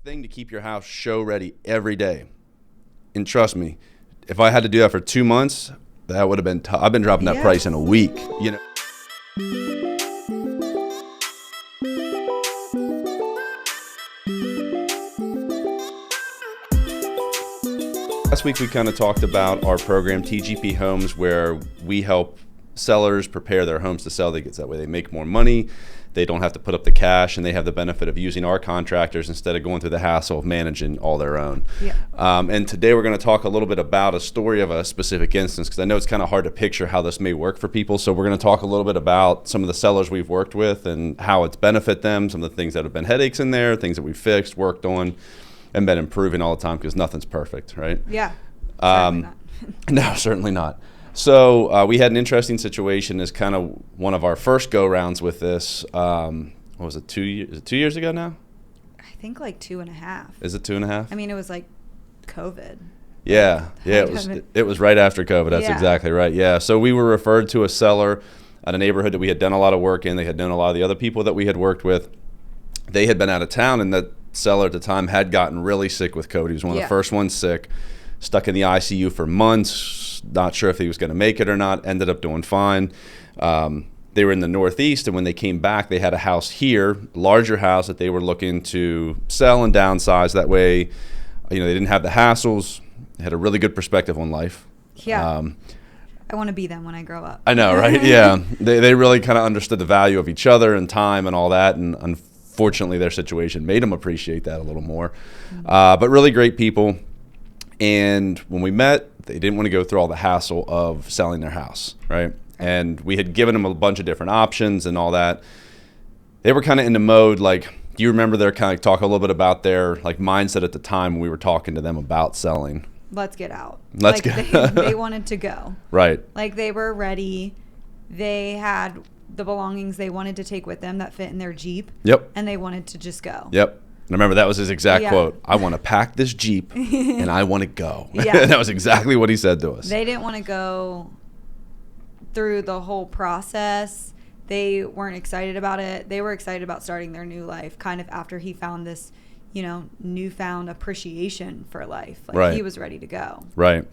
thing to keep your house show ready every day. And trust me, if I had to do that for 2 months, that would have been tough. I've been dropping that price in a week, you know. Last week we kind of talked about our program, TGP Homes, where we help sellers prepare their homes to sell. That way they make more money, they don't have to put up the cash, and they have the benefit of using our contractors instead of going through the hassle of managing all their own. Yeah. And today we're going to talk a little bit about a story of a specific instance, because I know it's kind of hard to picture how this may work for people. So we're going to talk a little bit about some of the sellers we've worked with and how it's benefit them, some of the things that have been headaches in there, things that we've fixed, worked on, and been improving all the time, because nothing's perfect, right? Yeah. Certainly not. No, certainly not. So we had an interesting situation as kind of one of our first go-rounds with this. What was it, 2 years? Is it 2 years ago now? I think like 2.5. Is it 2.5? I mean, it was like COVID. Yeah, it was right after COVID. That's exactly right. Yeah, so we were referred to a seller at a neighborhood that we had done a lot of work in. They had known a lot of the other people that we had worked with. They had been out of town, and that seller at the time had gotten really sick with COVID. He was one of the first ones sick, stuck in the ICU for months, not sure if he was going to make it or not, ended up doing fine. They were in the Northeast, and when they came back, they had a house here, larger house that they were looking to sell and downsize. That way, they didn't have the hassles. They had a really good perspective on life. Yeah. I want to be them when I grow up. I know, right? Yeah. They really kind of understood the value of each other and time and all that, and unfortunately, their situation made them appreciate that a little more. But really great people. And when we met, they didn't want to go through all the hassle of selling their house, right? And we had given them a bunch of different options and all that. They were kind of in the mode, like, do you remember their kind of talk a little bit about their like mindset at the time when we were talking to them about selling? Let's get out. They wanted to go. Right. Like, they were ready. They had the belongings they wanted to take with them that fit in their Jeep. Yep. And they wanted to just go. Yep. And I remember that was his exact quote. I want to pack this Jeep and I want to go. Yeah. That was exactly what he said to us. They didn't want to go through the whole process. They weren't excited about it. They were excited about starting their new life kind of after he found this, newfound appreciation for life. Like, he was ready to go. Right.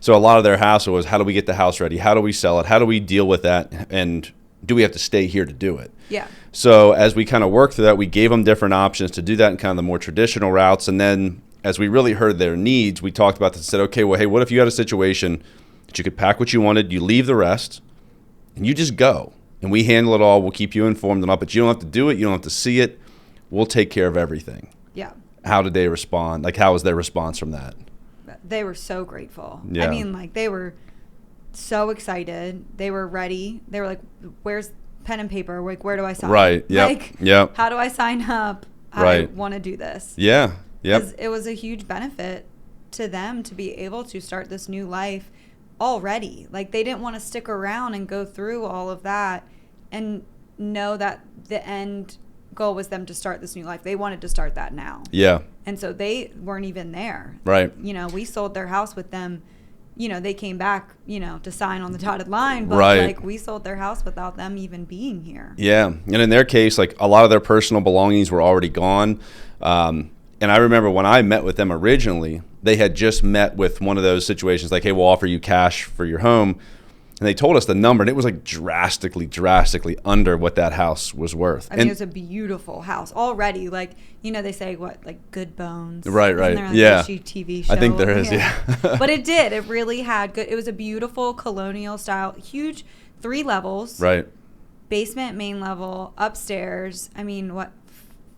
So a lot of their hassle was, how do we get the house ready? How do we sell it? How do we deal with that? And do we have to stay here to do it? Yeah. So as we kind of worked through that, we gave them different options to do that in kind of the more traditional routes. And then as we really heard their needs, we talked about this and said, okay, well, hey, what if you had a situation that you could pack what you wanted, you leave the rest, and you just go. And we handle it all. We'll keep you informed and all, but you don't have to do it. You don't have to see it. We'll take care of everything. Yeah. How did they respond? Like, how was their response from that? They were so grateful. Yeah. I mean, like, they were so excited. They were ready. They were like, where's pen and paper? Like, where do I sign? Right. Yep. Like, yep. How do I sign up? I want to do this. Yeah. Yep. 'Cause it was a huge benefit to them to be able to start this new life already. Like, they didn't want to stick around and go through all of that and know that the end goal was them to start this new life. They wanted to start that now. Yeah. And so they weren't even there. Right. We sold their house with them. They came back, to sign on the dotted line, but like, we sold their house without them even being here. Yeah. And in their case, like, a lot of their personal belongings were already gone. And I remember when I met with them originally, they had just met with one of those situations like, hey, we'll offer you cash for your home. And they told us the number, and it was like drastically under what that house was worth. I mean, it was a beautiful house already. Like, they say like Good Bones. Right. Isn't there, like, yeah. a TV show? I think there is. Yeah. But it did. It really had good. It was a beautiful colonial style, huge 3 levels. Right. Basement, main level, upstairs. I mean, what?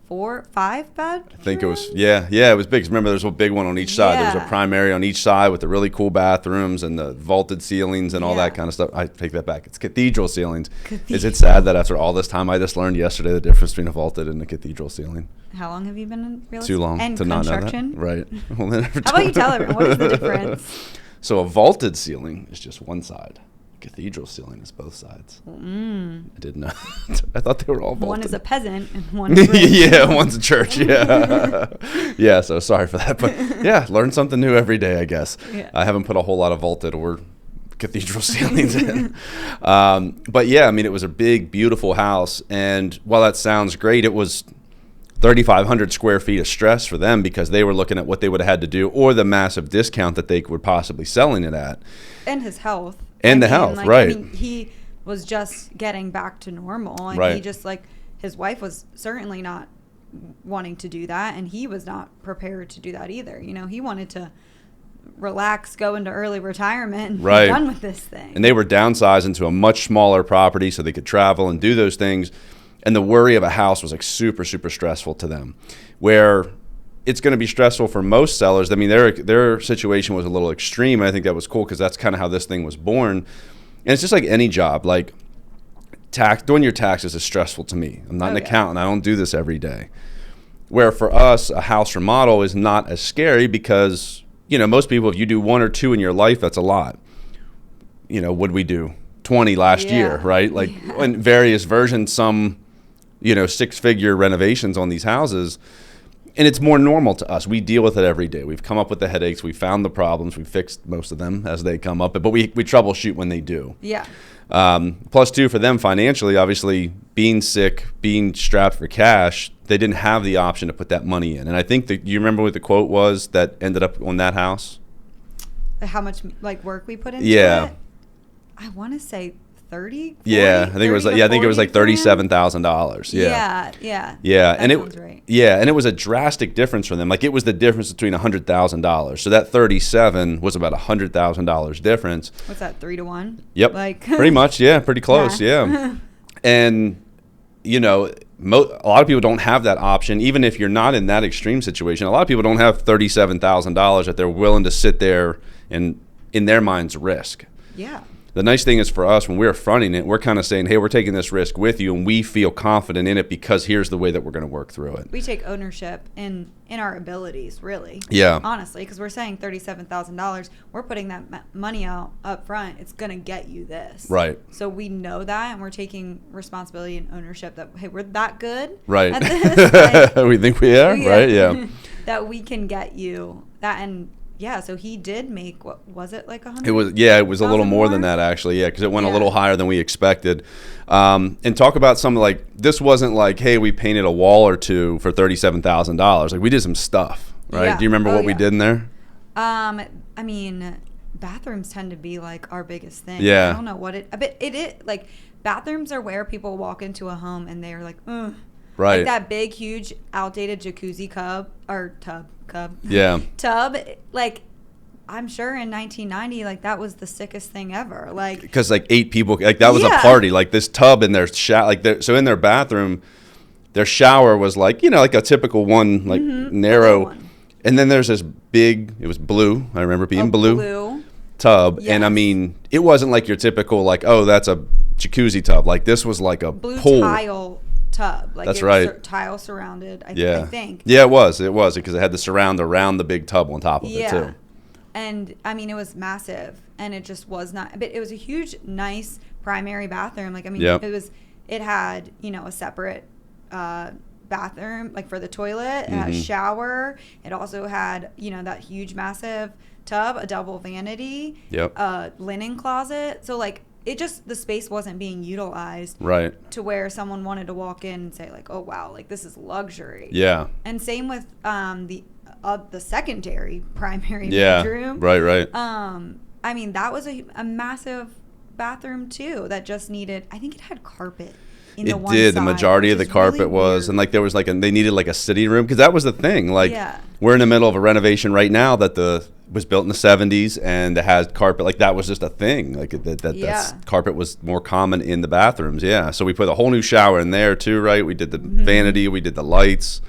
4, 5 bedrooms? I think it was, yeah, it was big. 'Cause remember, there's a big one on each side. There was a primary on each side with the really cool bathrooms and the vaulted ceilings and all that kind of stuff. I take that back. It's cathedral ceilings. Is it sad that after all this time, I just learned yesterday the difference between a vaulted and a cathedral ceiling? How long have you been in real estate? Too long and to not know that. Right. Well, How about you tell everyone, what is the difference? So a vaulted ceiling is just one side. Cathedral ceiling is both sides. I didn't know. I thought they were all vaulted. One is a peasant and one is rich. Yeah, one's a church. Yeah. Yeah, so sorry for that. But yeah, learn something new every day, I guess. Yeah. I haven't put a whole lot of vaulted or cathedral ceilings in. But yeah, I mean, it was a big, beautiful house. And while that sounds great, it was 3,500 square feet of stress for them because they were looking at what they would have had to do or the massive discount that they were possibly selling it at. And his health. And health, like, right. I mean, he was just getting back to normal. And right. he just, like, his wife was certainly not wanting to do that. And he was not prepared to do that either. You know, he wanted to relax, go into early retirement, and right. be done with this thing. And they were downsizing to a much smaller property so they could travel and do those things. And the worry of a house was like super, super stressful to them, where it's going to be stressful for most sellers. I mean, their situation was a little extreme. And I think that was cool because that's kind of how this thing was born. And it's just like any job, like doing your taxes is stressful to me. I'm not an accountant. I don't do this every day. Where for us, a house remodel is not as scary because, you know, most people, if you do 1 or 2 in your life, that's a lot. You know, would we do 20 last year, right? Like in various versions, some, you know, 6-figure renovations on these houses. And it's more normal to us. We deal with it every day. We've come up with the headaches. We found the problems. We fixed most of them as they come up. But we troubleshoot when they do. Yeah. Plus, too, for them financially, obviously, being sick, being strapped for cash, they didn't have the option to put that money in. And I think that you remember what the quote was that ended up on that house? How much, like, work we put into it? I want to say 30, 40, yeah, I think it was like, I think it was like $37,000. Yeah, and it was a drastic difference for them. Like, it was the difference between $100,000. So that 37 was about $100,000 difference. What's that, 3 to 1? Yep, like pretty much. Yeah, pretty close. Yeah, and you know, a lot of people don't have that option. Even if you're not in that extreme situation, a lot of people don't have $37,000 that they're willing to sit there and, in their minds, risk. Yeah. The nice thing is for us, when we're fronting it, we're kind of saying, hey, we're taking this risk with you, and we feel confident in it because here's the way that we're going to work through it. We take ownership in our abilities, really. Yeah. Honestly, because we're saying $37,000. We're putting that money out up front. It's going to get you this. Right. So we know that, and we're taking responsibility and ownership that, hey, we're that good right. at this. Like, we think we are, right? Yeah. That we can get you that. And yeah, so he did make, what was it, like 100? It was a little more than that, actually, because it went a little higher than we expected. And talk about something like, this wasn't like, hey, we painted a wall or two for $37,000. Like, we did some stuff, right? Yeah. Do you remember what we did in there? I mean, bathrooms tend to be like our biggest thing. Yeah. I don't know what it like, bathrooms are where people walk into a home and they're like, ugh. Right. Like that big, huge, outdated jacuzzi tub. Yeah. Tub. Like, I'm sure in 1990, like, that was the sickest thing ever. Like, because like 8 people, like that was a party. Like this tub in their shower, like so in their bathroom, their shower was like, you know, like a typical one, like narrow. One. And then there's this big, it was blue. I remember being blue tub. Yes. And I mean, it wasn't like your typical, like, oh, that's a jacuzzi tub. Like this was like a blue pool. Tile tub. Like, that's it right. Was tile surrounded, I think. Yeah, it was because it had the surround around the big tub on top of it too. And I mean, it was massive, and it just was not, but it was a huge, nice primary bathroom. Like, I mean, it had, you know, a separate bathroom, like for the toilet. It had a shower. It also had, you know, that huge, massive tub, a double vanity, a linen closet. So, like, it just, the space wasn't being utilized to where someone wanted to walk in and say, like, oh, wow, like, this is luxury. Yeah. And same with the secondary primary bedroom. Right. I mean, that was a massive bathroom, too, that just needed, I think it had carpet. In the one side, the majority of the carpet really was weird. And like there was like they needed like a sitting room because that was the thing, like we're in the middle of a renovation right now that was built in the 70s and it has carpet, like that was just a thing, like that carpet was more common in the bathrooms. So we put a whole new shower in there too, right? We did the vanity, we did the lights,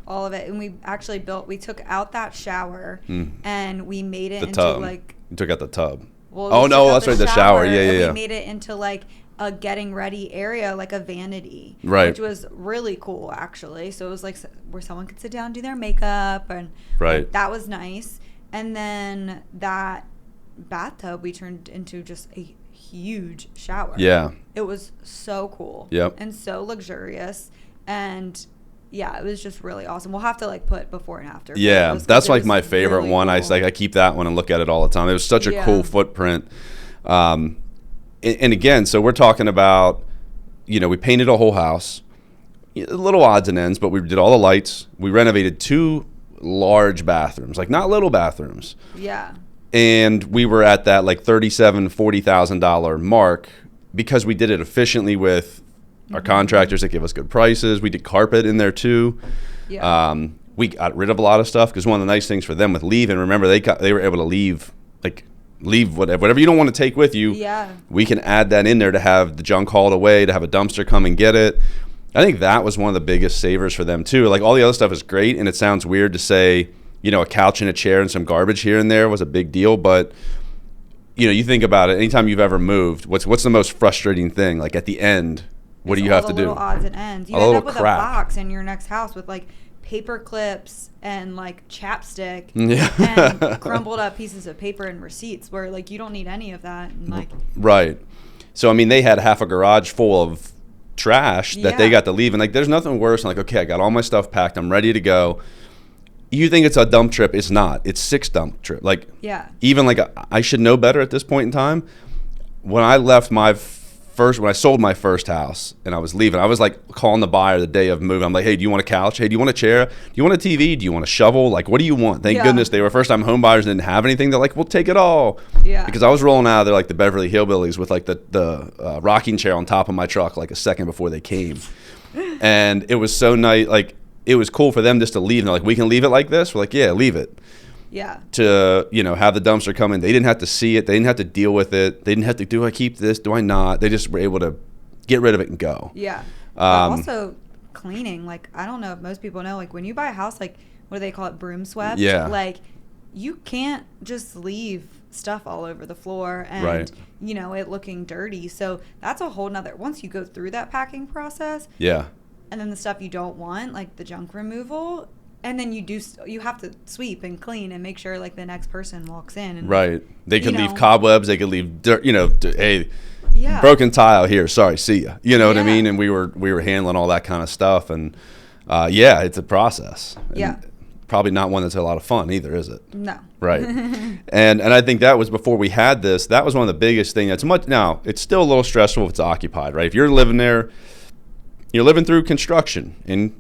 all of it. And we took out that shower and we made it into tub. Like you took out the tub. Well, that's right, the shower. Yeah. We made it into like a getting ready area, like a vanity, right, which was really cool actually. So it was like where someone could sit down, do their makeup, and like, that was nice. And then that bathtub we turned into just a huge shower. It was so cool. And so luxurious, and it was just really awesome. We'll have to like put before and after. That's like my favorite really one. Cool. I keep that one and look at it all the time. It was such a cool footprint. And again, so we're talking about, you know, we painted a whole house. little odds and ends, but we did all the lights. We renovated 2 large bathrooms, like not little bathrooms. Yeah. And we were at that like $40,000 mark because we did it efficiently with our contractors that give us good prices. We did carpet in there too. Yeah. We got rid of a lot of stuff because one of the nice things for them with leaving, remember they were able to leave whatever you don't want to take with you. Yeah. We can add that in there to have the junk hauled away, to have a dumpster come and get it. I think that was one of the biggest savers for them too. Like all the other stuff is great, and it sounds weird to say, a couch and a chair and some garbage here and there was a big deal, but you think about it. Anytime you've ever moved, what's the most frustrating thing? Like at the end, what do you have to do? All the little odds and ends. You end up with a box in your next house with like paper clips and like chapstick and crumbled up pieces of paper and receipts where like you don't need any of that. And, like, right. So I mean, they had half a garage full of trash that they got to leave, and like there's nothing worse than like, okay, I got all my stuff packed, I'm ready to go. You think it's a dump trip, it's not. It's 6 dump trip. Like even like I should know better at this point in time. When I left when I sold my first house and I was leaving, I was like calling the buyer the day of moving. I'm like, hey, do you want a couch? Hey, do you want a chair? Do you want a TV? Do you want a shovel? Like, what do you want? Thank goodness they were first time home buyers and didn't have anything. They're like, we'll take it all. Yeah. Because I was rolling out of there like the Beverly Hillbillies with like the rocking chair on top of my truck like a second before they came. And it was so nice. Like, it was cool for them just to leave. And they're like, we can leave it like this? We're like, yeah, leave it. Yeah. To, have the dumpster come in. They didn't have to see it. They didn't have to deal with it. They didn't have to, do I keep this? Do I not? They just were able to get rid of it and go. Yeah. But also cleaning. Like, I don't know if most people know, like when you buy a house, like what do they call it? Broom swept. Yeah. Like you can't just leave stuff all over the floor and, it looking dirty. So that's a whole nother, once you go through that packing process. Yeah. And then the stuff you don't want, like the junk removal. And then you have to sweep and clean and make sure like the next person walks in. And, right. They could leave cobwebs. They could leave dirt. Hey, broken tile here. Sorry, see ya. You know what I mean? And we were handling all that kind of stuff. And it's a process. And probably not one that's a lot of fun either, is it? No. Right. and I think that was before we had this. That was one of the biggest things. Now it's still a little stressful if it's occupied, right? If you're living there, you're living through construction, and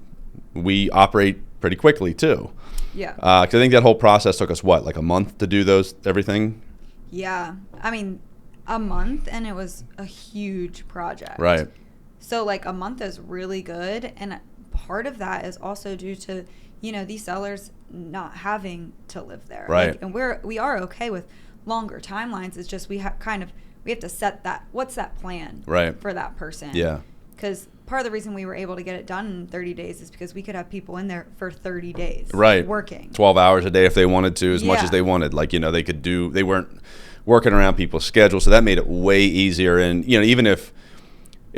we operate pretty quickly too. Yeah. Because I think that whole process took us like a month to do everything? Yeah. I mean, a month, and it was a huge project. Right. So like a month is really good, and part of that is also due to, these sellers not having to live there. Right. Like, and we are okay with longer timelines. It's just we have to set that, what's that plan for that person? Yeah. Because part of the reason we were able to get it done in 30 days is because we could have people in there for 30 days. Right. Working. 12 hours a day if they wanted to, as much as they wanted. Like, they weren't working around people's schedules. So that made it way easier. And, even if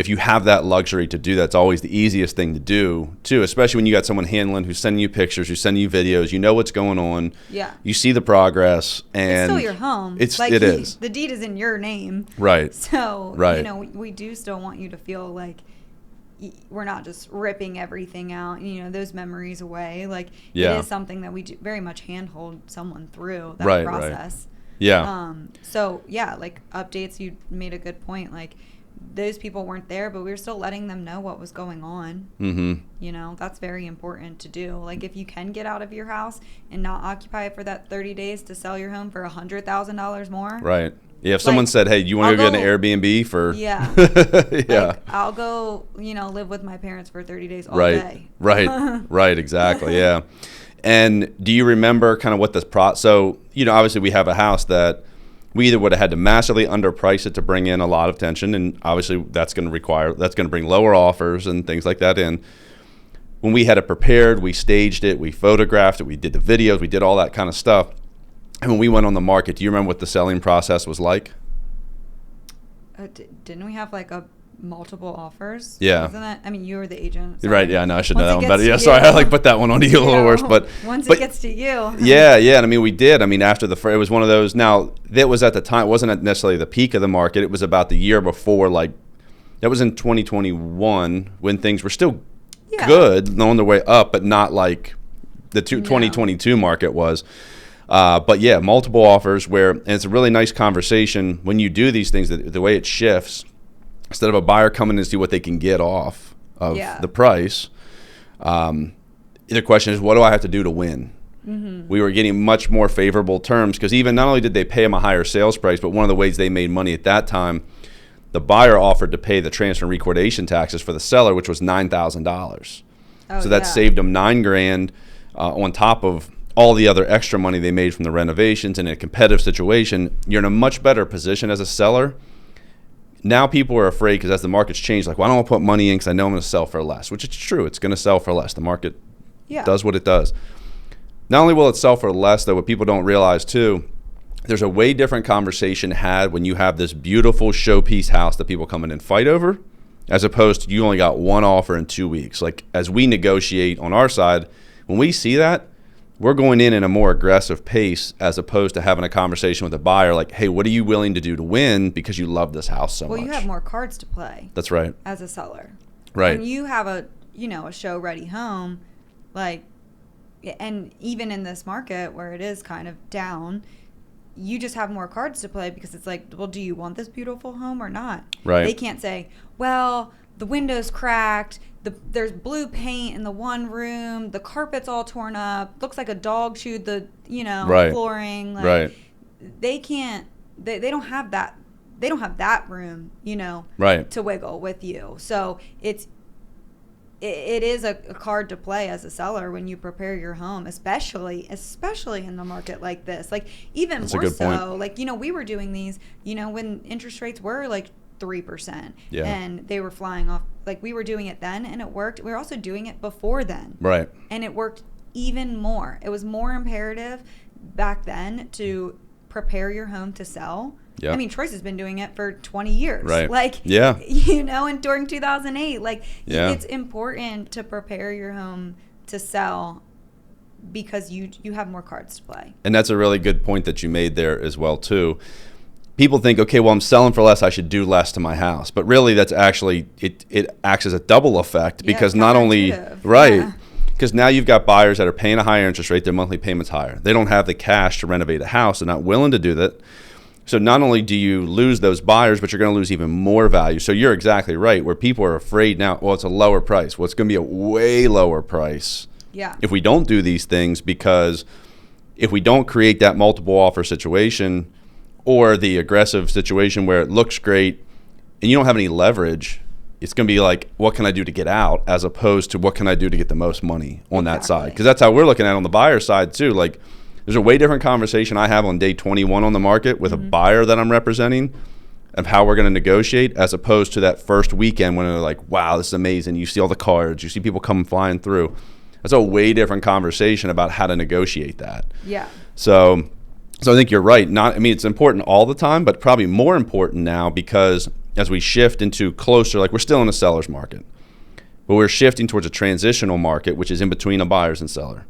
you have that luxury to do that, it's always the easiest thing to do, too, especially when you got someone handling who's sending you pictures, who's sending you videos, what's going on. Yeah. You see the progress. And it's still your home. It is. The deed is in your name. Right. So, we do still want you to feel like we're not just ripping everything out, those memories away. Like, it is something that we do very much handhold someone through that process. Right. Yeah. So, like updates, you made a good point. Like, those people weren't there, but we were still letting them know what was going on. Mm-hmm. That's very important to do. Like, if you can get out of your house and not occupy it for that 30 days to sell your home for $100,000 more. Right. Yeah, if someone said, hey, you want to go get an Airbnb for... Yeah. Like, I'll go, live with my parents for 30 days all day. Right, exactly, yeah. And do you remember kind of what this... So, obviously we have a house that we either would have had to massively underprice it to bring in a lot of tension, and obviously that's going to bring lower offers and things like that in. When we had it prepared, we staged it, we photographed it, we did the videos, we did all that kind of stuff. And when we went on the market, do you remember what the selling process was like? Didn't we have like multiple offers? Yeah. Isn't that? I mean, you were the agent. So right. Yeah. No, I should know that one better. Yeah. Sorry, I put that one on you a little worse, but once it gets to you. Yeah. And I mean, we did. I mean, after it was one of those. Now that was at the time. It wasn't necessarily the peak of the market. It was about the year before. Like that was in 2021 when things were still good, on their way up, but not like the 2022 market was. But yeah, multiple offers and it's a really nice conversation when you do these things, the way it shifts, instead of a buyer coming to see what they can get off, of the price. The question is, what do I have to do to win? Mm-hmm. We were getting much more favorable terms because even not only did they pay them a higher sales price, but one of the ways they made money at that time, the buyer offered to pay the transfer and recordation taxes for the seller, which was $9,000. So that saved them $9,000 on top of all the other extra money they made from the renovations. And in a competitive situation, you're in a much better position as a seller. Now people are afraid because as the market's changed, like, well, I don't want to put money in because I know I'm going to sell for less, which is true. It's going to sell for less. The market does what it does. Not only will it sell for less, though, what people don't realize, too, there's a way different conversation had when you have this beautiful showpiece house that people come in and fight over, as opposed to you only got one offer in 2 weeks. Like, as we negotiate on our side, when we see that, we're going in a more aggressive pace as opposed to having a conversation with the buyer like, hey, what are you willing to do to win because you love this house so much? Well, you have more cards to play. That's right. As a seller. Right. When you have a show-ready home, like, and even in this market where it is kind of down, you just have more cards to play because it's like, well, do you want this beautiful home or not? Right. They can't say, well, the window's cracked, there's blue paint in the one room, the carpet's all torn up, looks like a dog chewed the, flooring. Like, right. They can't, they don't have that. They don't have that room, right. to wiggle with you. So it is a card to play as a seller when you prepare your home, especially in the market like this. Like, even That's more a good so, point. like, we were doing these, when interest rates were like 3%, and they were flying off. Like, we were doing it then and it worked. We were also doing it before then. Right. And it worked even more. It was more imperative back then to prepare your home to sell. Yeah. I mean, Troyce has been doing it for 20 years. Right. Like, yeah. And during 2008, like, it's important to prepare your home to sell because you have more cards to play. And that's a really good point that you made there as well, too. People think, okay, well, I'm selling for less, I should do less to my house. But really, that's actually, it acts as a double effect because not only, right, because now you've got buyers that are paying a higher interest rate, their monthly payment's higher. They don't have the cash to renovate a house. They're not willing to do that. So not only do you lose those buyers, but you're going to lose even more value. So you're exactly right, where people are afraid now, well, it's a lower price. Well, it's going to be a way lower price if we don't do these things, because if we don't create that multiple offer situation or the aggressive situation where it looks great and you don't have any leverage, it's going to be like, what can I do to get out, as opposed to what can I do to get the most money on that side? Because that's how we're looking at it on the buyer side too. Like, there's a way different conversation I have on day 21 on the market with a buyer that I'm representing of how we're going to negotiate, as opposed to that first weekend when they're like, wow, this is amazing. You see all the cards, you see people coming flying through. That's a way different conversation about how to negotiate that. Yeah. So I think you're right. It's important all the time, but probably more important now because as we shift into closer, like, we're still in a seller's market, but we're shifting towards a transitional market, which is in between a buyer's and seller.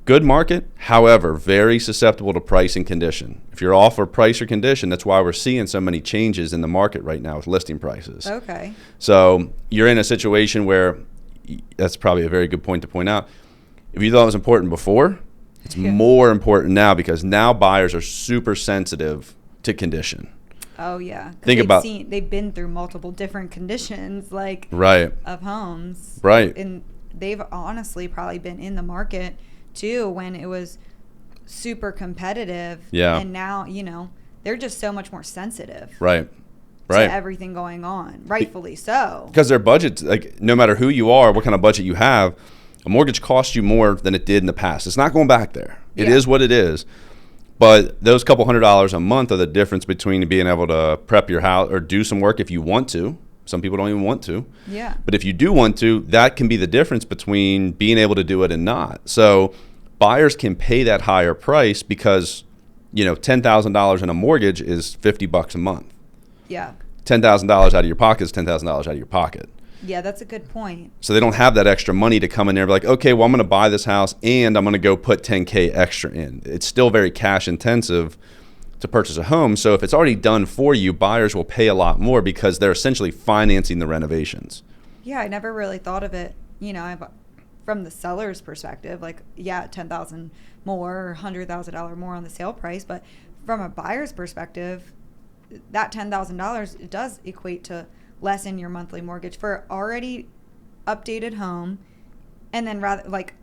Good market, however, very susceptible to price and condition. If you're off for price or condition, that's why we're seeing so many changes in the market right now with listing prices. Okay. So you're in a situation where, that's probably a very good point to point out. If you thought it was important before, it's more important now, because now buyers are super sensitive to condition. Oh yeah. They've been through multiple different conditions, like, of homes. Right. And they've honestly probably been in the market too when it was super competitive. Yeah. And now, they're just so much more sensitive. Right. To everything going on, rightfully so. Because their budgets, like, no matter who you are, what kind of budget you have, a mortgage costs you more than it did in the past. It's not going back there. It is what it is. But those couple $100 a month are the difference between being able to prep your house or do some work if you want to. Some people don't even want to. Yeah. But if you do want to, that can be the difference between being able to do it and not. So buyers can pay that higher price because, $10,000 in a mortgage is $50 a month. Yeah. $10,000 out of your pocket is $10,000 out of your pocket. Yeah, that's a good point. So they don't have that extra money to come in there and be like, okay, well, I'm going to buy this house and I'm going to go put $10K extra in. It's still very cash intensive to purchase a home. So if it's already done for you, buyers will pay a lot more because they're essentially financing the renovations. Yeah, I never really thought of it, from the seller's perspective, like, $10,000 more or $100,000 more on the sale price. But from a buyer's perspective, that $10,000, it does equate to less in your monthly mortgage for already updated home, and then rather like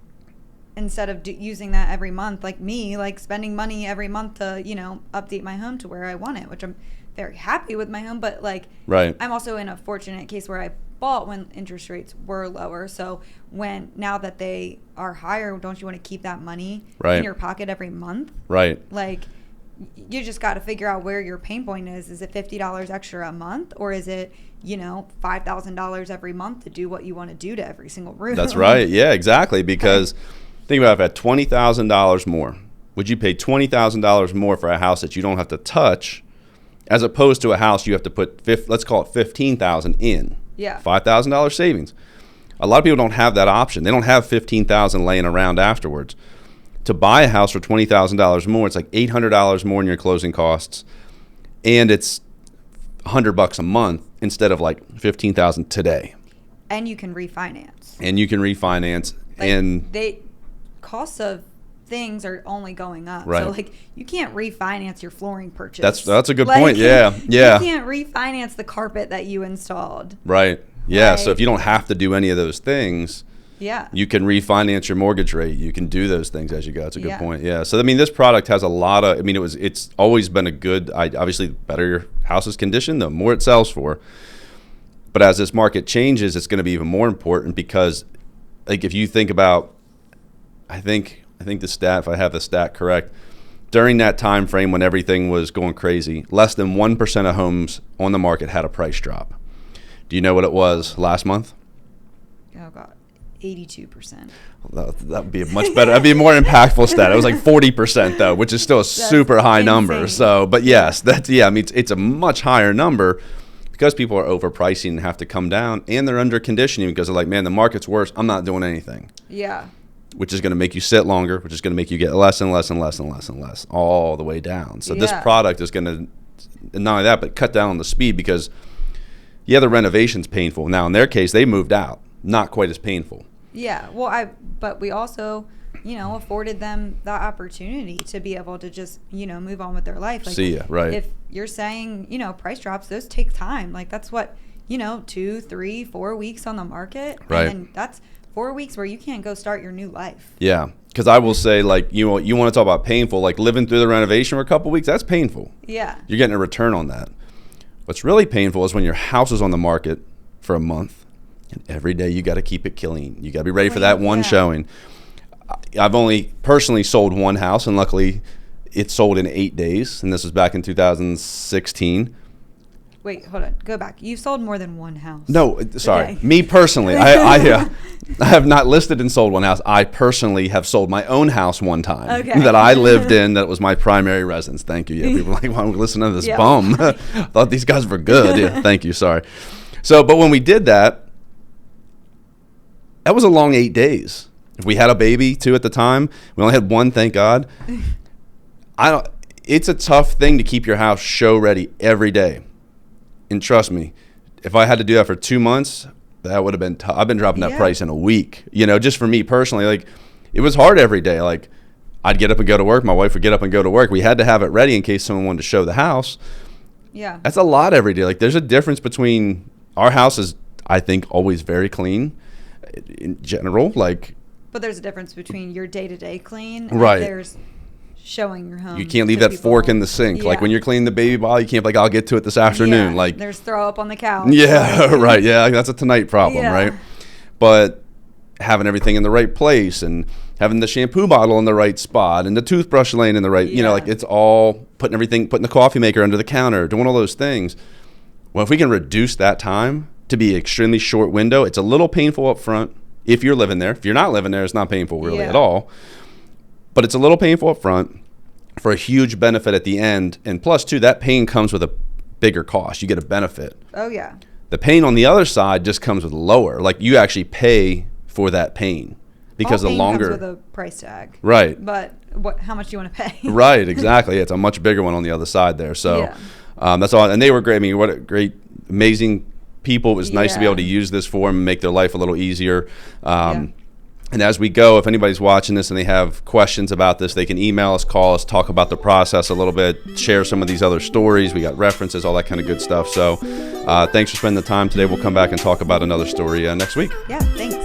instead of using that every month, like me, like spending money every month to, you know, update my home to where I want it, which I'm very happy with my home, but like right. I'm also in a fortunate case where I bought when interest rates were lower. So now that they are higher, don't you want to keep that money right. in your pocket every month? Right. Like you just got to figure out where your pain point is. Is it $50 extra a month, or is it, you know, $5,000 every month to do what you want to do to every single room? That's right. Yeah, exactly. Because think about it, if you had $20,000 more, would you pay $20,000 more for a house that you don't have to touch, as opposed to a house you have to put, let's call it $15,000 in? Yeah. $5,000 savings. A lot of people don't have that option. They don't have $15,000 laying around afterwards. To buy a house for $20,000 more, it's like $800 more in your closing costs, and it's $100 a month instead of like $15,000 today. And you can refinance. Like they costs of things are only going up. Right. So like you can't refinance your flooring purchase. That's a good point. Yeah. Yeah. You can't refinance the carpet that you installed. Right. Yeah. Right. So if you don't have to do any of those things, yeah, you can refinance your mortgage rate. You can do those things as you go. That's a good point. Yeah. So I mean, this product has a lot of. I mean, it's always been a good. Obviously, the better your house's condition, the more it sells for. But as this market changes, it's going to be even more important because, like, if you think about, I think the stat, if I have the stat correct, during that time frame when everything was going crazy, less than 1% of homes on the market had a price drop. Do you know what it was last month? Oh God. 82%. That would be a much better. That'd be a more impactful stat. It was like 40% though, which is still a super high number. So, but yes, I mean, it's a much higher number because people are overpricing and have to come down, and they're under conditioning because they're like, man, the market's worse. I'm not doing anything. Yeah. Which is going to make you sit longer, which is going to make you get less and less and less and less and less all the way down. So this product is going to, not only that, but cut down on the speed because, yeah, the renovation's painful. Now, in their case, they moved out. Not quite as painful. Yeah. Well, but we also, you know, afforded them the opportunity to be able to just, you know, move on with their life. Like, see ya, right. If you're saying, you know, price drops, those take time. Like that's what, you know, 2, 3, 4 weeks on the market. Right. And that's 4 weeks where you can't go start your new life. Yeah. Because I will say, like, you want to talk about painful, like living through the renovation for a couple weeks, that's painful. Yeah. You're getting a return on that. What's really painful is when your house is on the market for a month. And every day you got to keep it clean. You got to be ready for that one showing. I've only personally sold one house, and luckily it sold in 8 days. And this was back in 2016. Wait, hold on. Go back. You sold more than one house. No, sorry. Okay. Me personally, I have not listed and sold one house. I personally have sold my own house one time that I lived in. That was my primary residence. Thank you. Yeah, people are like, why don't we listen to this bum? Thought these guys were good. Yeah, thank you. Sorry. So, but when we did that, that was a long 8 days. If we had a baby too at the time, we only had one, thank God. It's a tough thing to keep your house show ready every day. And trust me, if I had to do that for 2 months, that would have been tough. I've been dropping that price in a week. You know, just for me personally, like it was hard every day. Like I'd get up and go to work. My wife would get up and go to work. We had to have it ready in case someone wanted to show the house. Yeah. That's a lot every day. Like there's a difference between our house is, I think, always very clean in general. Like, but there's a difference between your day-to-day clean and there's showing your home. You can't leave that fork in the sink. Like when you're cleaning the baby bottle, you can't be like, I'll get to it this afternoon. Yeah. Like there's throw up on the couch. Yeah, right. Yeah, that's a tonight problem, right? But having everything in the right place and having the shampoo bottle in the right spot and the toothbrush laying in the right, you know, like it's all putting the coffee maker under the counter, doing all those things. Well, if we can reduce that time to be extremely short window, it's a little painful up front if you're living there. If you're not living there, it's not painful really at all. But it's a little painful up front for a huge benefit at the end. And plus, too, that pain comes with a bigger cost. You get a benefit. Oh, yeah. The pain on the other side just comes with lower. Like you actually pay for that pain because all the pain longer comes with a price tag. Right. But how much do you want to pay? Right, exactly. It's a much bigger one on the other side there. So that's all. And they were great. I mean, what a great, amazing people. It was nice to be able to use this for them and make their life a little easier. And as we go, if anybody's watching this and they have questions about this, they can email us, call us, talk about the process a little bit, share some of these other stories. We got references, all that kind of good stuff. So thanks for spending the time today. We'll come back and talk about another story next week. Yeah, thanks.